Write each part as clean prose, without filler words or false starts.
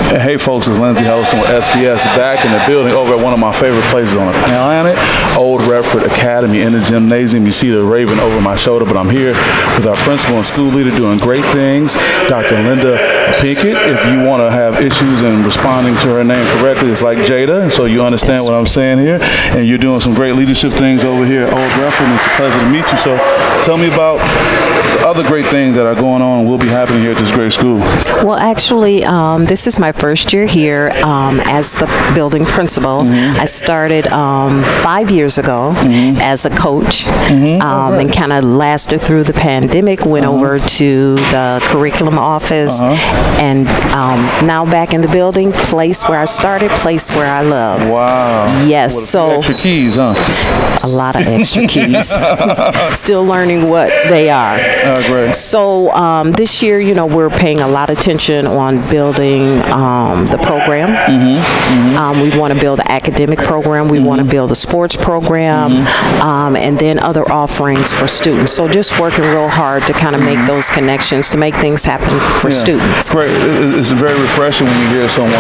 Hey folks, it's Lindsey Helston with SPS back in the building over at one of my favorite places on the planet, Old Redford Academy in the gymnasium. You see the raven over my shoulder, but I'm here with our principal and school leader doing great things, Dr. Pinkett. If you want to have issues in responding to her name correctly, it's like Jada, so you understand what I'm saying here. And you're doing some great leadership things over here at Old Redford, and it's a pleasure to meet you. So tell me about the other great things that are going on and will be happening here at this great school. Well, actually, this is my first year here as the building principal. I started 5 years ago as a coach and kind of lasted through the pandemic, went over to the curriculum office, and now back in the building, place where I started, place where I love. Wow. Yes. So extra keys, huh? A lot of extra keys. Still learning what they are. Great. So this year, you know, we're paying a lot of attention on building the program. We want to build an academic program. We want to build a sports program, and then other offerings for students. So just working real hard to kind of make those connections, to make things happen for students. Great. It's very refreshing when you hear someone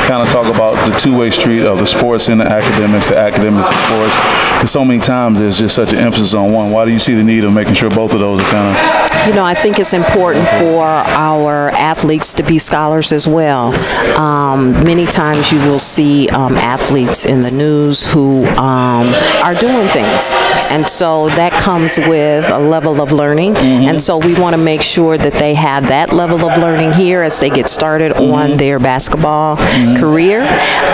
kind of talk about the two-way street of the sports and the academics and sports, because so many times there's just such an emphasis on one. Why do you see the need of making sure both of those are kind of... You know, I think it's important for our athletes to be scholars as well. Many times you will see athletes in the news who are doing things, and so that comes with a level of learning, and so we want to make sure that they have that level of learning here as they get started on their basketball career,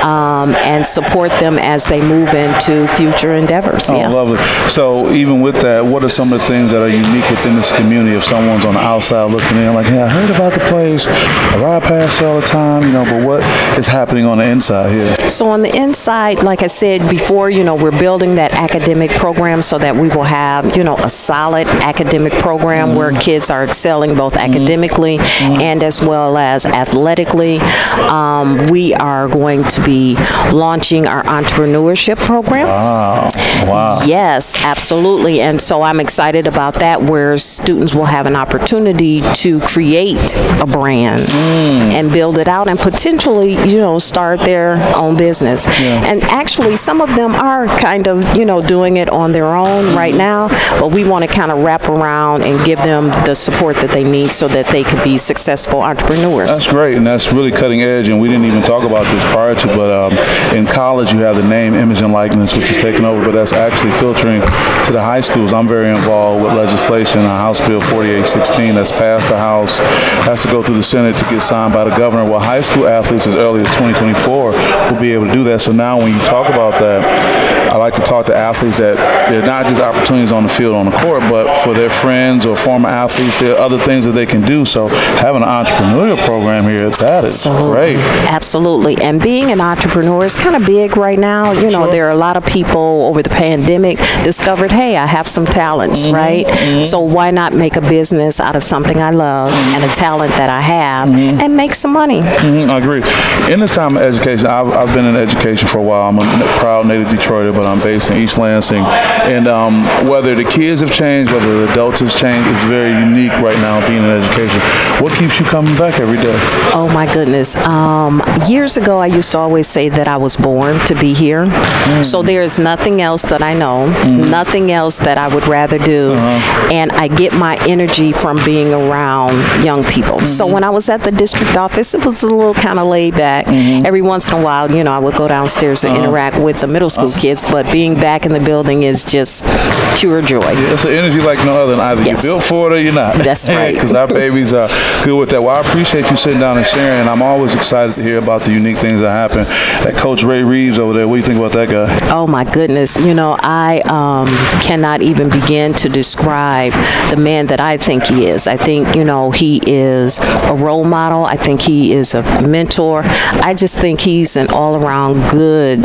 and support them as they move into future endeavors. Oh, lovely. So even with that, what are some of the things that are unique within this community? If someone's on the outside looking in, like, hey, I heard about the place, I ride past all the time, you know, but what is happening on the inside here? So on the inside, like I said before, you know, we're building that academic program so that we will have, you know, a solid academic program where kids are excelling both academically and as well as athletically. We are going to be launching our entrepreneurship program. Wow. Yes, absolutely. And so I'm excited about that, where students will have an opportunity to create a brand and build it out and potentially, you know, start their own business. And actually, some of them are kind of, you know, doing it on their own right now, but we want to kind of wrap around and give them the support that they need so that they could be successful entrepreneurs. That's great, and that's really cutting edge, and we didn't even talk about this prior to, but in college you have the name, image, and likeness, which is taken over, but that's actually filtering to the high schools. I'm very involved with legislation, House Bill 4816 that's passed the House, has to go through the Senate to get signed by the governor. Well, high school athletes as early as 2024 will be able to do that. So now when you talk about that, I like to talk to athletes that they're not just opportunities on the field, on the court, but for their friends or former athletes, there are other things that they can do. So having an entrepreneurial program here, that is great. Absolutely. And being an entrepreneur is kind of big right now. You know, there are a lot of people over the pandemic discovered, hey, I have some talents, right? So why not make a business out of something I love and a talent that I have and make some money? I agree. In this time of education, I've been in education for a while. I'm a proud native Detroiter, but I'm based in East Lansing. And whether the kids have changed, whether the adults have changed, it's very unique right now being in education. What keeps you coming back every day? Oh, my goodness. Years ago, I used to always say that I was born to be here. So there is nothing else that I know, nothing else that I would rather do. And I get my energy from being around young people. So when I was at the district office, it was a little kind of laid back. Every once in a while, you know, I would go downstairs and interact with the middle school kids, but being back in the building is just pure joy. It's an energy like no other, and either you're built for it or you're not. That's right. Because our babies are good with that. Well, I appreciate you sitting down and sharing, and I'm always excited to hear about the unique things that happen. That Coach Ray Reeves over there, what do you think about that guy? Oh, my goodness. You know, I cannot even begin to describe the man that I think he is. I think, you know, he is a role model. I think he is a mentor. I just think he's an all-around good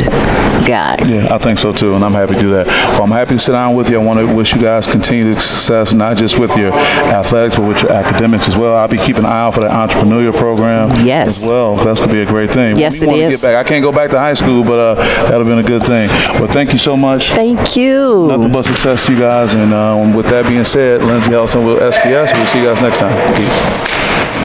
guy. Yeah, I think so too, and I'm happy to do that. Well, I'm happy to sit down with you. I want to wish you guys continued success, not just with your athletics, but with your academics as well. I'll be keeping an eye out for that entrepreneurial program as well. That's going to be a great thing. Yes, it is. Get back. I can't go back to high school, but that'll been a good thing. Well, thank you so much. Thank you. Nothing but success to you guys, and with that being said, Lindsey Helston with SPS. We'll see you guys next time. Peace.